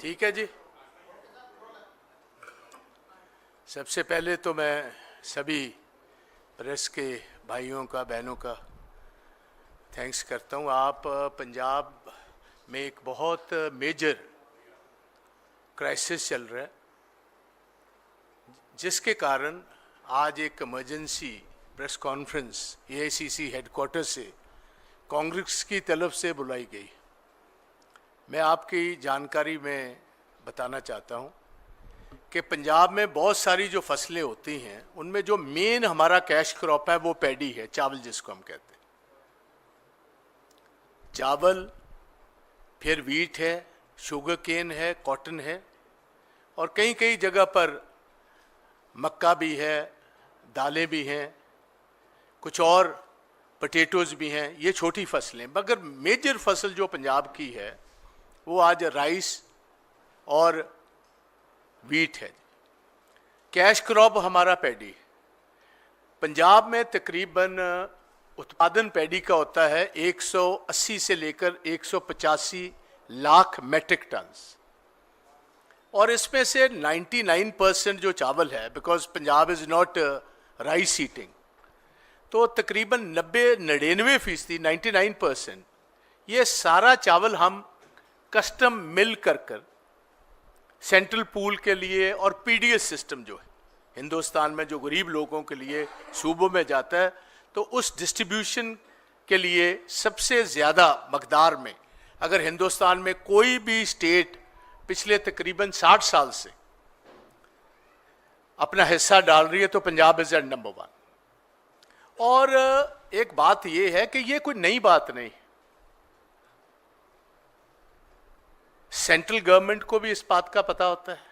ठीक है जी। सबसे पहले तो मैं सभी प्रेस के भाइयों का बहनों का थैंक्स करता हूँ। आप पंजाब में एक बहुत मेजर क्राइसिस चल रहा है, जिसके कारण आज एक emergency press conference AICC headquarter से कांग्रेस की तरफ से बुलाई गई। मैं आपकी जानकारी में बताना चाहता हूँ कि पंजाब में बहुत सारी जो फसलें होती हैं उनमें जो मेन हमारा कैश क्रॉप है वो पैडी है, चावल जिसको हम कहते हैं। चावल, फिर वीट है, शुगर केन है, कॉटन है और कई कई जगह पर मक्का भी है, दालें भी हैं, कुछ और पोटैटोज़ भी हैं। ये छोटी फसलें, मगर मेजर फसल जो पंजाब की है वो आज राइस और वीट है। कैश क्रॉप हमारा पैडी है। पंजाब में तकरीबन उत्पादन पैडी का होता है 180 से लेकर 185 लाख मेट्रिक टन्स, और इसमें से 99% जो चावल है, because Punjab is not rice eating, तो तकरीबन 90-99% 99% ये सारा चावल हम कस्टम मिल कर सेंट्रल पूल के लिए और पीडीएस सिस्टम जो है हिंदुस्तान में जो गरीब लोगों के लिए सूबों में जाता है, तो उस डिस्ट्रीब्यूशन के लिए सबसे ज़्यादा मकदार में अगर हिंदुस्तान में कोई भी स्टेट पिछले तकरीबन 60 साल से अपना हिस्सा डाल रही है तो पंजाब इज एट नंबर 1। और एक बात यह है कि ये कोई नई बात नहीं, सेंट्रल गवर्नमेंट को भी इस बात का पता होता है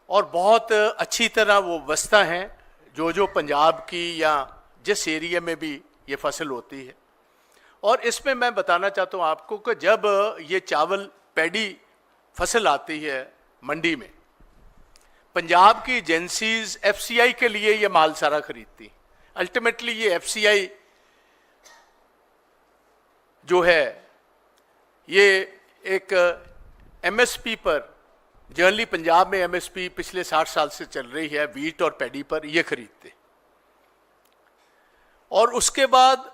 और बहुत अच्छी तरह वो व्यवस्था है जो पंजाब की या जिस एरिया में भी ये फसल होती है। और इसमें मैं बताना चाहता हूँ आपको कि जब ये चावल पैडी फसल आती है मंडी में, पंजाब की एजेंसीज एफसीआई के लिए ये माल सारा खरीदती। अल्टीमेटली ये एफसीआई जो है ये एक एमएसपी पर, जनरली पंजाब में एमएसपी पिछले 60 साल से चल रही है वीट और पैडी पर, ये खरीदते। और उसके बाद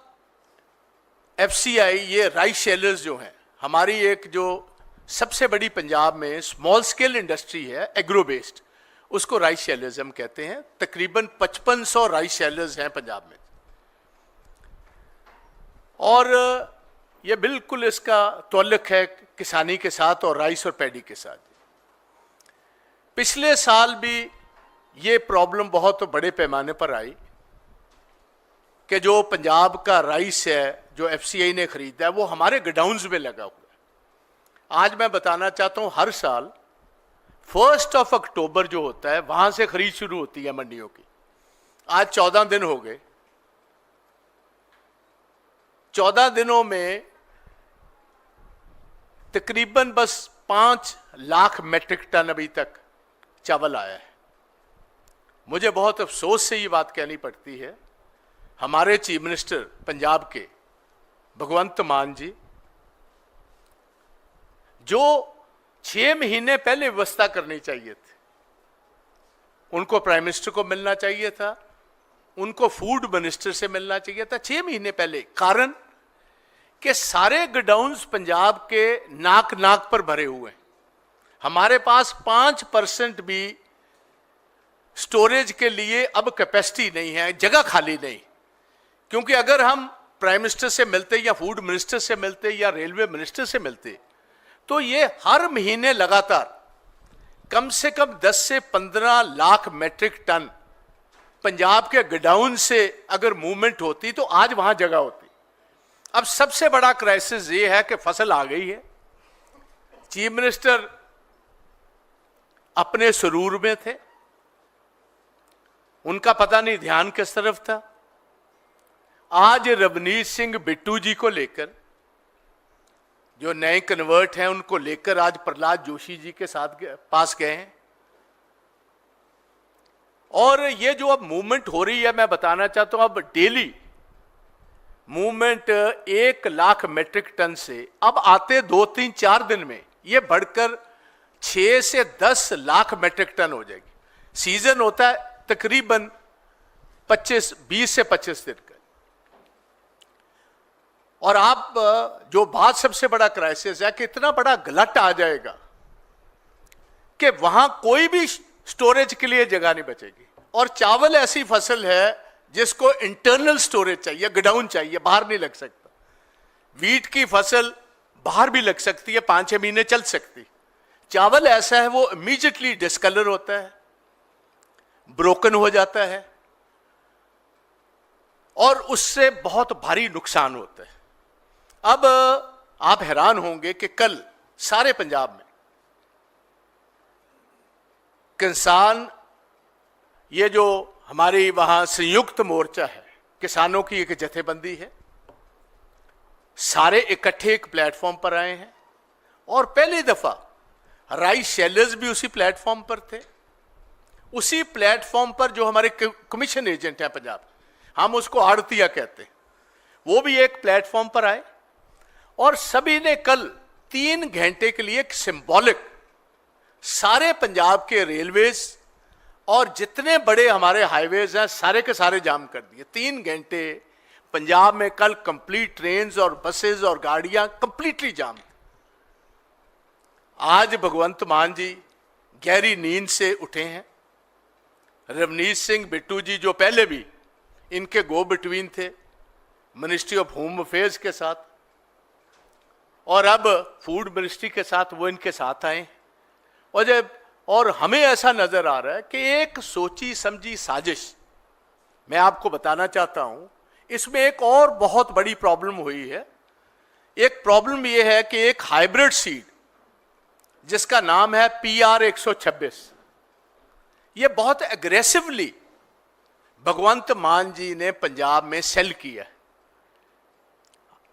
एफसीआई ये राइस शेलर्स जो हैं, हमारी एक जो सबसे बड़ी पंजाब में स्मॉल स्केल इंडस्ट्री है एग्रो बेस्ड, उसको राइस शेलर्स हम कहते हैं। तकरीबन 5500 राइस शेलर्स हैं पंजाब में, और ये बिल्कुल इसका ताल्लुक है किसानी के साथ और राइस और पैडी के साथ। पिछले साल भी ये प्रॉब्लम बहुत बड़े पैमाने पर आई कि जो पंजाब का राइस है जो एफसीआई ने खरीदा है वो हमारे गोडाउन्स में लगा हुआ है। आज मैं बताना चाहता हूँ, हर साल 1 अक्टूबर जो होता है वहां से खरीद शुरू होती है मंडियों की। आज 14 दिन हो गए। 14 दिनों में तकरीबन बस 5 लाख मेट्रिक टन अभी तक चावल आया है। मुझे बहुत अफसोस से ये बात कहनी पड़ती है, हमारे चीफ मिनिस्टर पंजाब के भगवंत मान जी, जो 6 महीने पहले व्यवस्था करनी चाहिए थी, उनको प्राइम मिनिस्टर को मिलना चाहिए था, उनको फूड मिनिस्टर से मिलना चाहिए था 6 महीने पहले। कारण कि सारे गोडाउन्स पंजाब के नाक नाक पर भरे हुए हैं। हमारे पास 5% भी स्टोरेज के लिए अब कैपेसिटी नहीं है, जगह खाली नहीं। क्योंकि अगर हम प्राइम मिनिस्टर से मिलते या फूड मिनिस्टर से मिलते या रेलवे मिनिस्टर से मिलते, तो ये हर महीने लगातार कम से कम 10 से 15 लाख मेट्रिक टन पंजाब के गोडाउन से अगर मूवमेंट होती तो आज वहां जगह होती। अब सबसे बड़ा क्राइसिस ये है कि फसल आ गई है। चीफ मिनिस्टर अपने सुरूर में थे, उनका पता नहीं ध्यान किस तरफ था। आज रवनीत सिंह बिट्टू जी को लेकर, जो नए कन्वर्ट हैं, उनको लेकर आज प्रहलाद जोशी जी के साथ पास गए हैं। और ये जो अब मूवमेंट हो रही है, मैं बताना चाहता हूं, अब daily movement 1 lakh metric ton से अब आते 2-3-4 दिन में ये बढ़कर 6 से 10 लाख मेट्रिक टन हो जाएगी। सीजन होता है तकरीबन 20 से 25 दिन का। और आप जो बात सबसे बड़ा क्राइसिस है कि इतना बड़ा गलट आ जाएगा कि वहां कोई भी स्टोरेज के लिए जगह नहीं बचेगी। और चावल ऐसी फसल है जिसको इंटरनल स्टोरेज चाहिए, गोडाउन चाहिए, बाहर नहीं लग सकता। वीट की फसल बाहर भी लग सकती है, 5-6 महीने चल सकती। चावल ऐसा है वो इमीडिएटली डिस्कलर होता है, ब्रोकन हो जाता है और उससे बहुत भारी नुकसान होता है। अब आप हैरान होंगे कि कल सारे पंजाब में किसान, ये जो हमारी वहां संयुक्त मोर्चा है, किसानों की एक जथेबंदी है, सारे इकट्ठे एक प्लेटफॉर्म पर आए हैं। और पहली दफा राइस शेलर्स भी उसी प्लेटफॉर्म पर थे। उसी प्लेटफॉर्म पर जो हमारे कमीशन एजेंट हैं पंजाब, हम उसको आड़तिया कहते हैं, वो भी एक प्लेटफॉर्म पर आए और सभी ने कल 3 घंटे के लिए एक सिंबॉलिक सारे पंजाब के रेलवेज और जितने बड़े हमारे हाईवेज हैं सारे के सारे जाम कर दिए। 3 घंटे पंजाब में कल कंप्लीट ट्रेन्स और बसेस और गाड़ियां कंप्लीटली जाम। आज भगवंत मान जी गहरी नींद से उठे हैं। रवनीत सिंह बिट्टू जी जो पहले भी इनके गो बिटवीन थे मिनिस्ट्री ऑफ होम अफेयर्स के साथ, और अब फूड मिनिस्ट्री के साथ, वो इनके साथ आए। और हमें ऐसा नजर आ रहा है कि एक सोची समझी साजिश, मैं आपको बताना चाहता हूं, इसमें एक और बहुत बड़ी प्रॉब्लम हुई है। एक प्रॉब्लम यह है कि एक हाइब्रिड सीड जिसका नाम है PR 126, यह बहुत एग्रेसिवली भगवंत मान जी ने पंजाब में सेल किया।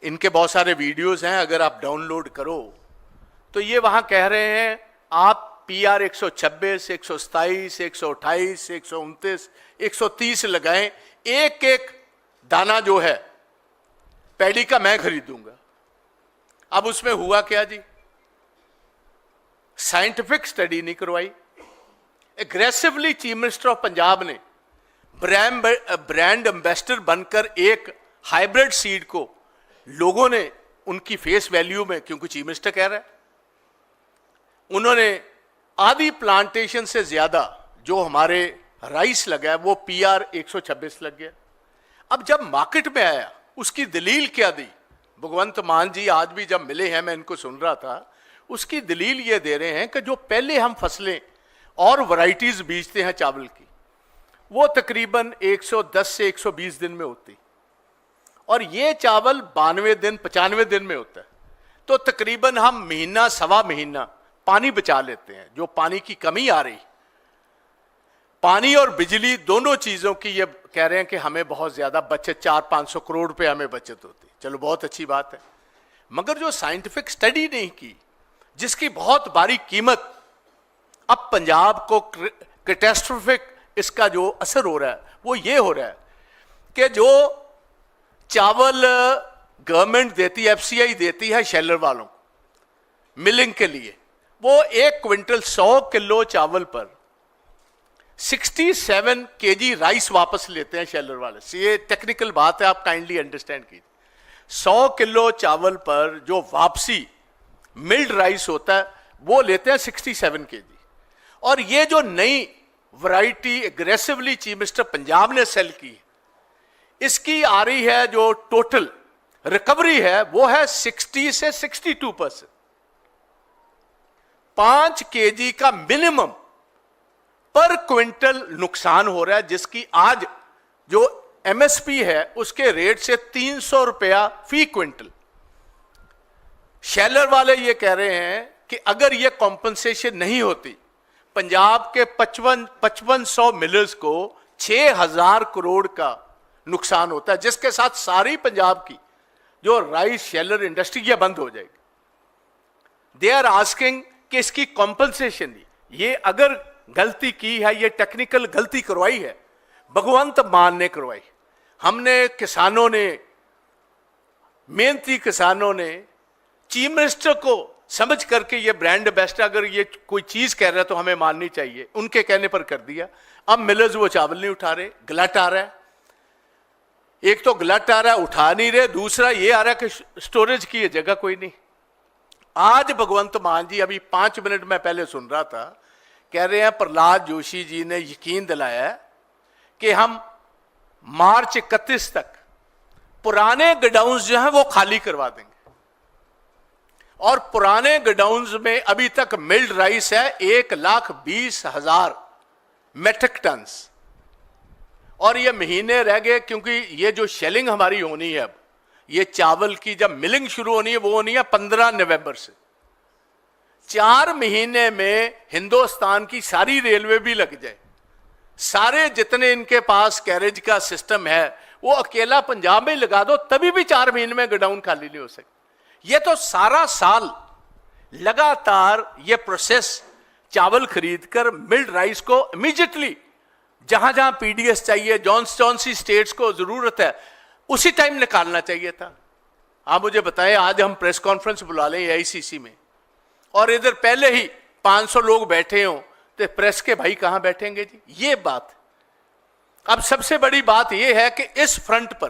इनके बहुत सारे वीडियोस हैं, अगर आप डाउनलोड करो तो ये वहां कह रहे हैं आप PR 126, 127, 128, 129, 130 लगाएं, एक एक दाना जो है पैडी का मैं खरीदूंगा। अब उसमें हुआ क्या जी? साइंटिफिक स्टडी नहीं करवाई। Aggressively chief minister of Punjab ने ब्रांड एम्बेसडर बनकर एक हाइब्रिड सीड को, लोगों ने उनकी फेस वैल्यू में, क्योंकि चीफ मिनिस्टर कह रहा है, उन्होंने आधी प्लांटेशन से ज्यादा जो हमारे राइस लगा है वो PR 126 लग गया। अब जब मार्केट में आया उसकी दलील क्या दी भगवंत मान जी? आज भी जब मिले हैं मैं इनको सुन रहा था, उसकी दलील ये दे रहे हैं कि जो पहले हम फसलें और वैरायटीज बीजते हैं चावल की, वो तकरीबन 110 से 120 दिन में होती, और ये चावल 92 दिन 95 दिन में होता है। तो तकरीबन हम महीना सवा महीना पानी बचा लेते हैं। जो पानी की कमी आ रही, पानी और बिजली दोनों चीजों की ये कह रहे हैं कि हमें बहुत ज्यादा बचत, 400-500 करोड़ रुपए हमें बचत होती। चलो बहुत अच्छी बात है, मगर जो साइंटिफिक स्टडी नहीं की, जिसकी बहुत भारी कीमत अब पंजाब को कैटास्ट्रोफिक इसका जो असर हो रहा है वो ये हो रहा है कि जो चावल गवर्नमेंट देती है, FCI देती है शेलर वालों को मिलिंग के लिए, वो 1 क्विंटल 100 किलो चावल पर 67 kg राइस वापस लेते हैं शेलर वाले से। ये टेक्निकल बात है, आप काइंडली अंडरस्टैंड कीजिए। 100 किलो चावल पर जो वापसी मिल्ड राइस होता है वो लेते हैं 67 kg। और ये जो नई variety aggressively chief minister Punjab ने सेल की, इसकी आ रही है जो टोटल रिकवरी है वो है 60 से 62%। 5 kg का मिनिमम पर क्विंटल नुकसान हो रहा है, जिसकी आज जो MSP है उसके रेट से 300 रुपया फी क्विंटल। शेलर वाले ये कह रहे हैं कि अगर ये कॉम्पनसेशन नहीं होती, पंजाब के 5500 मिलर्स को 6000 करोड़ का नुकसान होता है, जिसके साथ सारी पंजाब की जो राइस शेलर इंडस्ट्री ये बंद हो जाएगी। दे आर आस्किंग कि इसकी कॉम्पनसेशन दी। ये अगर गलती की है, ये टेक्निकल गलती करवाई है, भगवंत मान ने करवाई। हमने किसानों ने, मेहनती किसानों ने चीफ मिनिस्टर को समझ करके ये ब्रांड एम्बेसडर अगर ये कोई चीज कह रहा है तो हमें माननी चाहिए, उनके कहने पर कर दिया। अब मिलर्स वो चावल नहीं उठा रहे, गलत आ रहा है। एक तो गलत आ रहा है, उठा नहीं रहे, दूसरा ये आ रहा है कि स्टोरेज की ये जगह कोई नहीं। आज भगवंत मान जी अभी 5 मिनट में पहले सुन रहा था, कह रहे हैं प्रहलाद जोशी जी ने यकीन दिलाया है कि हम मार्च 31 तक पुराने गोडाउन्स जो हैं वो खाली करवा देंगे। और पुराने गोडाउन्स में अभी तक मिल्ड राइस है 1,20,000 मेट्रिक टन्स, और ये महीने रह गए, क्योंकि ये जो शेलिंग हमारी होनी है अब, ये चावल की जब मिलिंग शुरू होनी है वो होनी है 15 नवंबर से। 4 महीने में हिंदुस्तान की सारी रेलवे भी लग जाए, सारे जितने इनके पास कैरेज का सिस्टम है वो अकेला पंजाब में लगा दो, तभी भी 4 महीने में गोडाउन खाली नहीं हो सकते। ये तो सारा साल लगातार ये प्रोसेस चावल खरीदकर मिल्ड राइस को इमीडिएटली जहां जहां पीडीएस चाहिए, जौन सी स्टेट्स को जरूरत है उसी टाइम निकालना चाहिए था। आप मुझे बताएं, आज हम प्रेस कॉन्फ्रेंस बुला लें एआईसीसी में और इधर पहले ही 500 लोग बैठे हों, तो प्रेस के भाई कहां बैठेंगे जी? ये बात। अब सबसे बड़ी बात यह है कि इस फ्रंट पर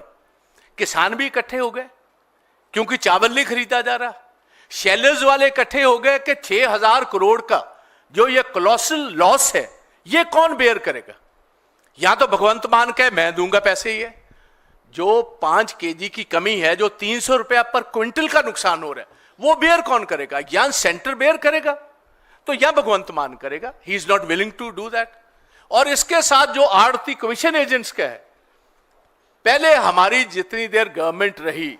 किसान भी इकट्ठे हो गए, क्योंकि चावल नहीं खरीदा जा रहा। शेलर्स वाले इकट्ठे हो गए कि 6,000 करोड़ का जो ये कोलोसल लॉस है ये कौन बेयर करेगा? या तो भगवंत मान के मैं दूंगा पैसे, ये जो 5 केजी की कमी है, जो 300 रुपया पर क्विंटल का नुकसान हो रहा है, वो बेयर कौन करेगा? या सेंटर बेयर करेगा तो या भगवंत मान करेगा। He is not willing to do that. और इसके साथ जो आड़ती कमीशन एजेंट्स का है, पहले हमारी जितनी देर गवर्नमेंट रही,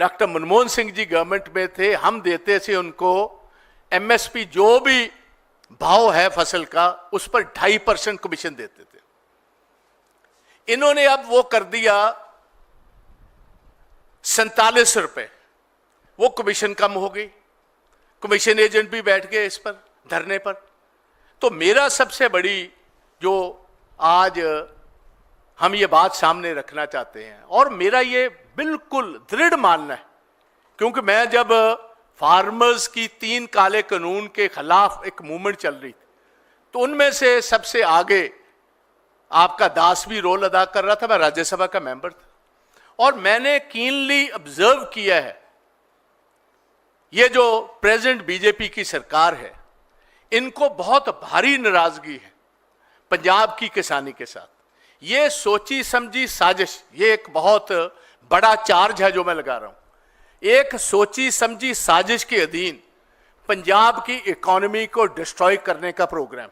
डॉक्टर मनमोहन सिंह जी गवर्नमेंट में थे, हम देते थे उनको एमएसपी जो भी भाव है फसल का उस पर 2.5% कमीशन देते थे। इन्होंने अब वो कर दिया 47 रुपए, वो कमीशन कम हो गई, कमीशन एजेंट भी बैठ गए इस पर धरने पर। तो मेरा सबसे बड़ी जो आज हम ये बात सामने रखना चाहते हैं, और मेरा ये बिल्कुल दृढ़ मानना है, क्योंकि मैं जब फार्मर्स की 3 काले कानून के खिलाफ एक मूवमेंट चल रही थी, तो उनमें से सबसे आगे आपका दास भी रोल अदा कर रहा था, मैं राज्यसभा का मेंबर था, और मैंने कीनली ऑब्जर्व किया है ये जो प्रेजेंट बीजेपी की सरकार है, इनको बहुत भारी नाराजगी है पंजाब की किसानी के साथ। ये सोची समझी साजिश, ये एक बहुत बड़ा चार्ज है जो मैं लगा रहा हूं। एक सोची समझी साजिश के अधीन पंजाब की इकोनॉमी को डिस्ट्रॉय करने का प्रोग्राम।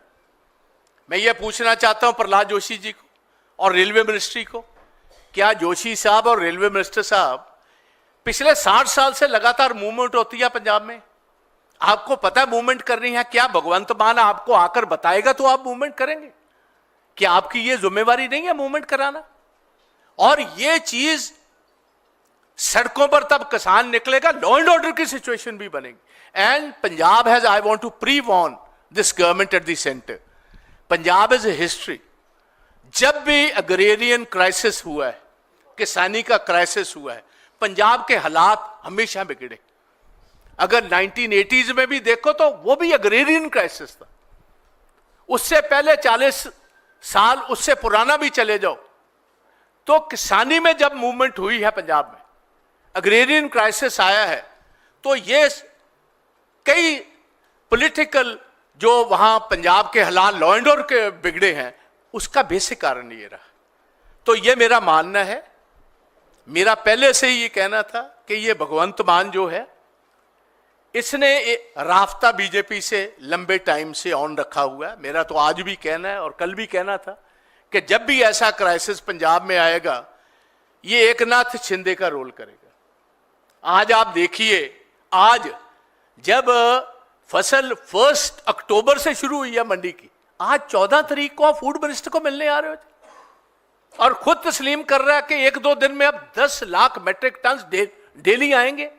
मैं ये पूछना चाहता हूं प्रहलाद जोशी जी को और रेलवे मिनिस्ट्री को, क्या जोशी साहब और रेलवे मिनिस्टर साहब, पिछले 60 साल से लगातार मूवमेंट होती है पंजाब में, आपको पता है मूवमेंट करनी है, क्या भगवंत मान आपको आकर बताएगा तो आप मूवमेंट करेंगे? क्या आपकी ये जिम्मेवारी नहीं है मूवमेंट कराना? और ये चीज सड़कों पर तब किसान निकलेगा, लॉ एंड ऑर्डर की सिचुएशन भी बनेगी। And Punjab has, I want to prewarn this government at the centre, Punjab is a history. जब भी अग्रेरियन क्राइसिस हुआ है, किसानी का क्राइसिस हुआ है, पंजाब के हालात हमेशा बिगड़े। अगर 1980s में भी देखो तो वो भी अग्रेरियन क्राइसिस था। उससे पहले 40 साल, उससे पुराना भी चले जाओ तो किसानी में जब मूवमेंट हुई है पंजाब में, अग्रेरियन क्राइसिस आया है, तो ये कई पॉलिटिकल जो वहां पंजाब के हालात लॉ एंड ऑर्डर के बिगड़े हैं, उसका बेसिक कारण ये रहा। तो ये मेरा मानना है, मेरा पहले से ही ये कहना था कि ये भगवंत मान जो है, इसने राफ्ता बीजेपी से लंबे टाइम से ऑन रखा हुआ है। मेरा तो आज भी कहना है और कल भी कहना था कि जब भी ऐसा क्राइसिस पंजाब में आएगा, ये एकनाथ शिंदे का रोल करेगा। आज आप देखिए, आज जब फसल 1 अक्टूबर से शुरू हुई है मंडी की, आज 14 तारीख को आप फूड मिनिस्टर को मिलने आ रहे हो और खुद तस्लीम कर रहा है कि 1-2 दिन में अब 10 लाख मेट्रिक टन डेली आएंगे,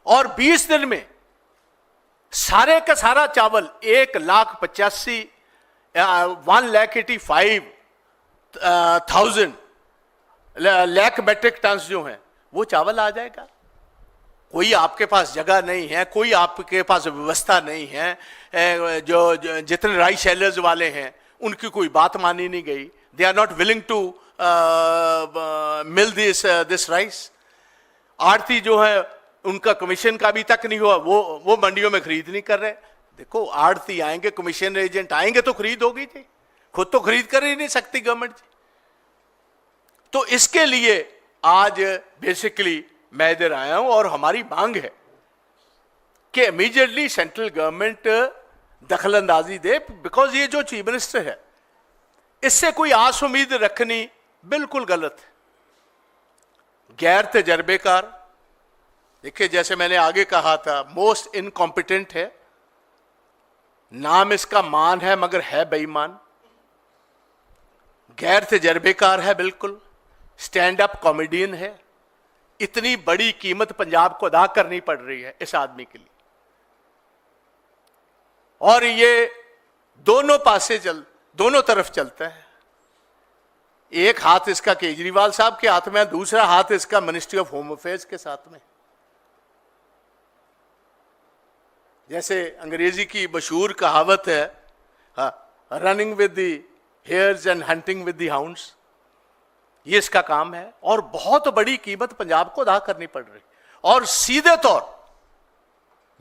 और 20 दिन में सारे का सारा चावल 1,85,000 लाख मेट्रिक टन जो हैं वो चावल आ जाएगा। कोई आपके पास जगह नहीं है, कोई आपके पास व्यवस्था नहीं है। जो जितने राइस सेलर्स वाले हैं उनकी कोई बात मानी नहीं गई। They are not willing to mill this rice. आड़ती जो है उनका कमीशन का अभी तक नहीं हुआ, वो मंडियों में खरीद नहीं कर रहे। देखो, आड़ती आएंगे, कमीशन एजेंट आएंगे तो खरीद होगी जी, खुद तो खरीद कर ही नहीं सकती गवर्नमेंट जी। तो इसके लिए आज बेसिकली मैं इधर आया हूं और हमारी मांग है कि इमीडिएटली सेंट्रल गवर्नमेंट दखलंदाजी दे, बिकॉज ये जो चीफ मिनिस्टर है इससे कोई आस उम्मीद रखनी बिल्कुल गलत है, गैर तजर्बेकार। देखिए, जैसे मैंने आगे कहा था, मोस्ट इनकॉम्पिटेंट है, नाम इसका मान है मगर है बेईमान, गैर तजर्बेकार है बिल्कुल, स्टैंड अप कॉमेडियन है। इतनी बड़ी कीमत पंजाब को अदा करनी पड़ रही है इस आदमी के लिए, और ये दोनों तरफ चलता है। एक हाथ इसका केजरीवाल साहब के हाथ में, दूसरा हाथ इसका मिनिस्ट्री ऑफ होम अफेयर्स के साथ में। जैसे अंग्रेजी की मशहूर कहावत है, running with the hairs and hunting with the hounds, ये इसका काम है। और बहुत बड़ी कीमत पंजाब को अदा करनी पड़ रही, और सीधे तौर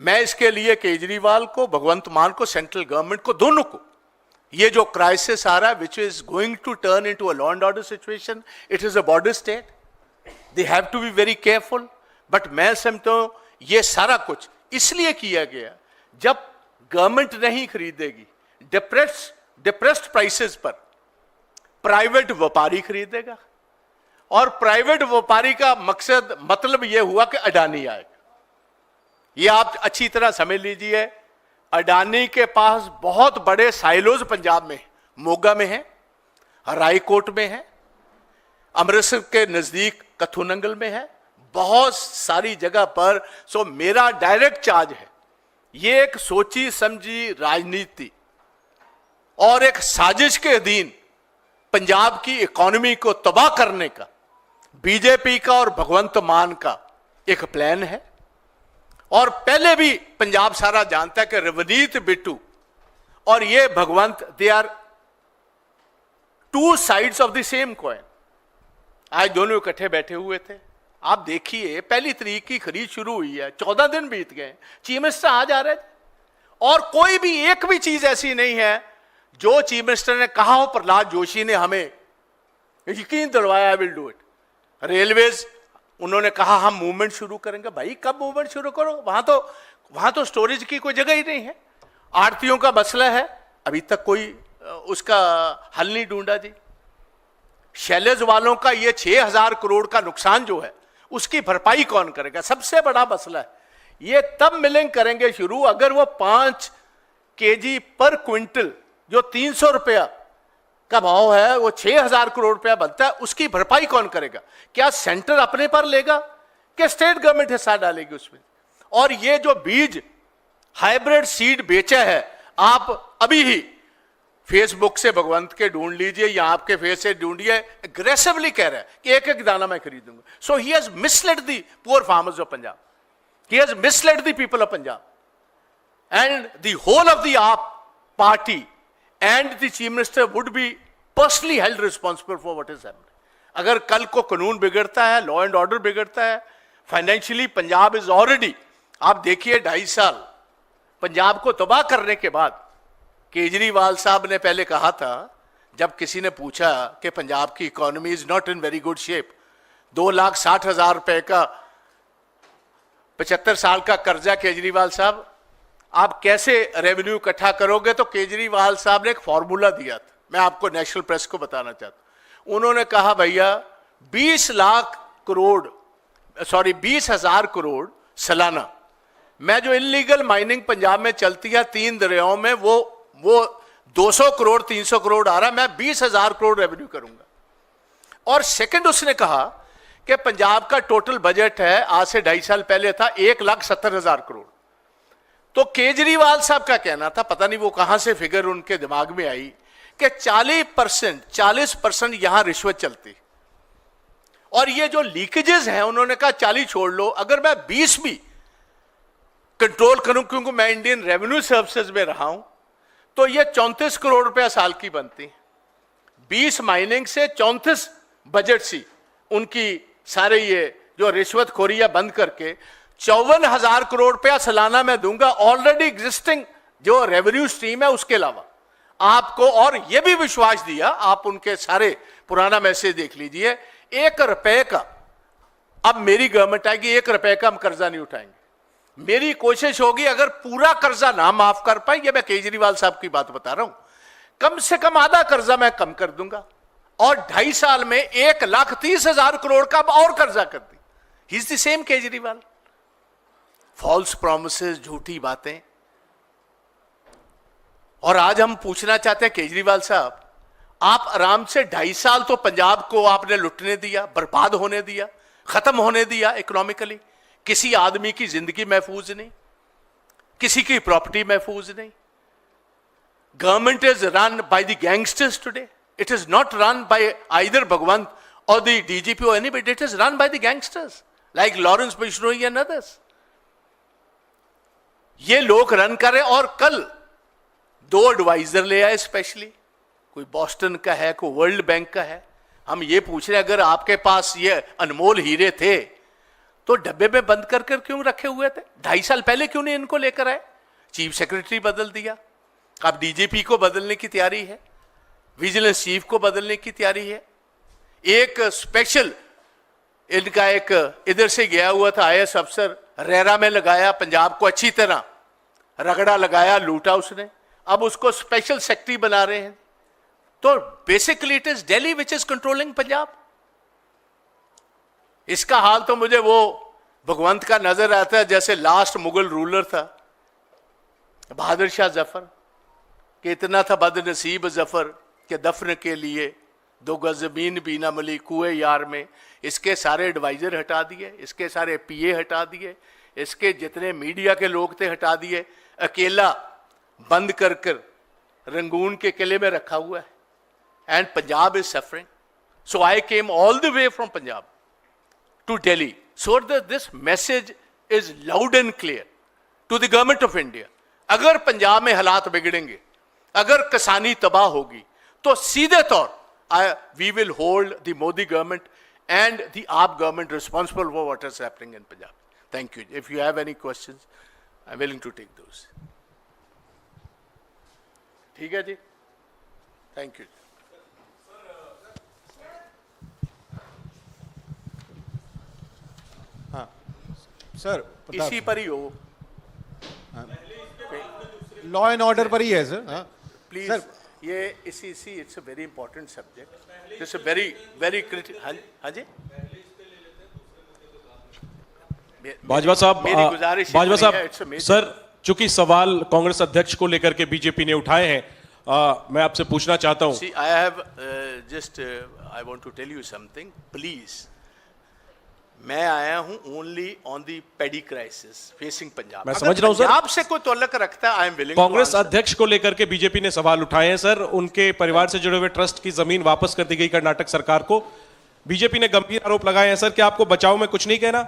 मैं इसके लिए केजरीवाल को, भगवंत मान को, सेंट्रल गवर्नमेंट को, दोनों को, ये जो क्राइसिस आ रहा है which is going to turn into a law and order situation, it is a border state, they have to be very careful. But मैं समझता हूं ये सारा कुछ इसलिए किया गया, जब गवर्नमेंट नहीं खरीदेगी, डिप्रेस्ड प्राइसेस पर प्राइवेट व्यापारी खरीदेगा, और प्राइवेट व्यापारी का मतलब यह हुआ कि अडानी आएगा। ये आप अच्छी तरह समझ लीजिए, अडानी के पास बहुत बड़े साइलोज पंजाब में, मोगा में है, रायकोट में है, अमृतसर के नजदीक कथुनंगल में है, बहुत सारी जगह पर। सो मेरा डायरेक्ट चार्ज है, ये एक सोची समझी राजनीति और एक साजिश के अधीन पंजाब की इकोनॉमी को तबाह करने का बीजेपी का और भगवंत मान का एक प्लान है। और पहले भी पंजाब सारा जानता है कि रवनीत बिट्टू और ये Bhagwant, they are two sides of the same coin. आज दोनों इकट्ठे बैठे हुए थे। आप देखिए, 1 तारीख की खरीद शुरू हुई है, 14 दिन बीत गए, चीफ मिनिस्टर आज आ रहे थे, और कोई भी एक भी चीज ऐसी नहीं है जो चीफ मिनिस्टर ने कहा हो, प्रहलाद जोशी ने हमें यकीन दिलवाया, I will do it. Railways, उन्होंने कहा हम मूवमेंट शुरू करेंगे। भाई कब मूवमेंट शुरू करो, वहां तो स्टोरेज की कोई जगह ही नहीं है। आड़तियों का मसला है, अभी तक कोई उसका हल नहीं ढूंढा जी। शैलेज वालों का ये 6,000 करोड़ का नुकसान जो है, उसकी भरपाई कौन करेगा, सबसे बड़ा मसला है। ये तब मिलिंग करेंगे शुरू अगर वो 5 kg पर क्विंटल, जो 300 रुपया का भाव है, वो 6,000 करोड़ रुपया बनता है, उसकी भरपाई कौन करेगा? क्या सेंटर अपने पर लेगा कि स्टेट गवर्नमेंट हिस्सा डालेगी उसमें? और ये जो बीज हाइब्रिड सीड बेचा है, आप अभी ही फेसबुक से भगवंत के ढूंढ लीजिए या आपके फेस से ढूंढिए, एग्रेसिवली कह रहा है कि एक एक दाना मैं खरीदूंगा। So he has misled the poor farmers of Punjab, he has misled the people of Punjab, and the whole of the AAP party and the chief minister would be personally held responsible for what is happening. अगर कल को कानून बिगड़ता है, law and order बिगड़ता है, financially Punjab is already, आप देखिए 2.5 साल पंजाब को तबाह करने के बाद, केजरीवाल साहब ने पहले कहा था, जब किसी ने पूछा कि पंजाब की economy is not in very good shape, 2,60,000 रुपए का 75 साल का कर्जा, केजरीवाल साहब आप कैसे रेवेन्यू इकट्ठा करोगे? तो केजरीवाल साहब ने एक फॉर्मूला दिया था, मैं आपको नेशनल प्रेस को बताना चाहता हूं। उन्होंने कहा भैया 20,000 करोड़ सालाना, मैं जो इलीगल माइनिंग पंजाब में चलती है 3 दरियाओं में, वो 200 करोड़ 300 करोड़ आ रहा है, मैं 20,000 करोड़ रेवेन्यू करूंगा। और सेकंड उसने कहा कि पंजाब का टोटल बजट है, आज से 2.5 साल पहले था 1,70,000 करोड़। तो केजरीवाल साहब का कहना था, पता नहीं वो कहां से फिगर उनके दिमाग में आई, कि 40% यहां रिश्वत चलती, और ये जो लीकेजेस हैं उन्होंने कहा 40 छोड़ लो, अगर मैं 20 भी कंट्रोल करूं, क्योंकि मैं इंडियन रेवेन्यू सर्विसेज में रहा हूं, तो ये 34 करोड़ रुपया साल की बनती है। 20 माइनिंग से 34 बजट सी उनकी सारे ये जो रिश्वतखोरियां बंद करके 54,000 करोड़ रुपया सालाना मैं दूंगा ऑलरेडी एग्जिस्टिंग जो रेवेन्यू स्ट्रीम है उसके अलावा आपको। और यह भी विश्वास दिया, आप उनके सारे पुराना मैसेज देख लीजिए, 1 रुपए का, अब मेरी गवर्नमेंट आएगी 1 रुपए का हम कर्जा नहीं उठाएंगे। मेरी कोशिश होगी अगर पूरा कर्जा ना माफ कर पाए, ये मैं केजरीवाल साहब की बात बता रहा हूं, कम से कम आधा कर्जा मैं कम कर दूंगा और 2.5 साल में 1,30,000 करोड़ का और कर्जा कर दी। He is the same Kejriwal. False promises, झूठी बातें। और आज हम पूछना चाहते हैं केजरीवाल साहब, आप आराम से 2.5 साल तो पंजाब को आपने लुटने दिया, बर्बाद होने दिया, खत्म होने दिया इकोनॉमिकली। किसी आदमी की जिंदगी महफूज नहीं, किसी की प्रॉपर्टी महफूज नहीं। Government is run by the gangsters today. It is not run by either Bhagwant or the DGP or anybody. It is run by the gangsters like Lawrence Bishnoi and others. ये लोग रन कर रहे। और कल 2 एडवाइजर ले आए स्पेशली, कोई Boston का है, कोई वर्ल्ड बैंक का है। हम ये पूछ रहे हैं अगर आपके पास ये अनमोल हीरे थे तो डब्बे में बंद कर कर क्यों रखे हुए थे? 2.5 साल पहले क्यों नहीं इनको लेकर आए? चीफ सेक्रेटरी बदल दिया, अब डीजीपी को बदलने की तैयारी है, विजिलेंस चीफ को बदलने की तैयारी है। एक स्पेशल इनका एक इधर से गया हुआ था आईएएस अफसर, रेरा में लगाया, पंजाब को अच्छी तरह रगड़ा लगाया, लूटा उसने, अब उसको स्पेशल सेक्रेटरी बना रहे हैं। तो basically it is Delhi which is controlling Punjab. इसका हाल तो मुझे वो भगवंत का नजर आता है जैसे लास्ट मुगल रूलर था बहादुर शाह जफर, कि इतना था बदनसीब जफर के दफन के लिए 2 गज जमीन भी न मिली कुएं यार में। इसके सारे एडवाइजर हटा दिए, इसके सारे पीए हटा दिए, इसके जितने मीडिया के लोग थे हटा दिए, अकेला बंद कर कर रंगून के किले में रखा हुआ है। And Punjab is suffering. So I came all the way from Punjab to Delhi so that this message is loud and clear to the government of India. अगर पंजाब में हालात बिगड़ेंगे, अगर किसानी तबाह होगी, तो सीधे तौर we will hold the Modi government and the AAP government responsible for what is happening in Punjab. Thank you. If you have any questions, I'm willing to take those. ठीक है जी, thank you. सर इसी पर ही हो, law and order पर ही है sir. Please sir ये इसी it's a very important subject, it's a very very critical. हाँ जी, बाजवा साहब, मेरी गुजारिश बाजवा है, साहब सर, चूंकि सवाल कांग्रेस अध्यक्ष को लेकर के बीजेपी ने उठाए हैं, मैं आपसे पूछना चाहता हूं। See, I have just I want to tell you something, please. मैं आया हूं only on the paddy crisis facing Punjab. मैं समझ रहा हूं सर, पंजाब से कोई तल्लुक रखता है, आई एम विलिंग। कांग्रेस अध्यक्ष को लेकर के बीजेपी ने सवाल उठाए हैं सर। उनके परिवार से जुड़े हुए ट्रस्ट की जमीन वापस कर दी गई कर्नाटक सरकार को। बीजेपी ने गंभीर आरोप लगाए हैं सर, क्या आपको बचाव में कुछ नहीं कहना?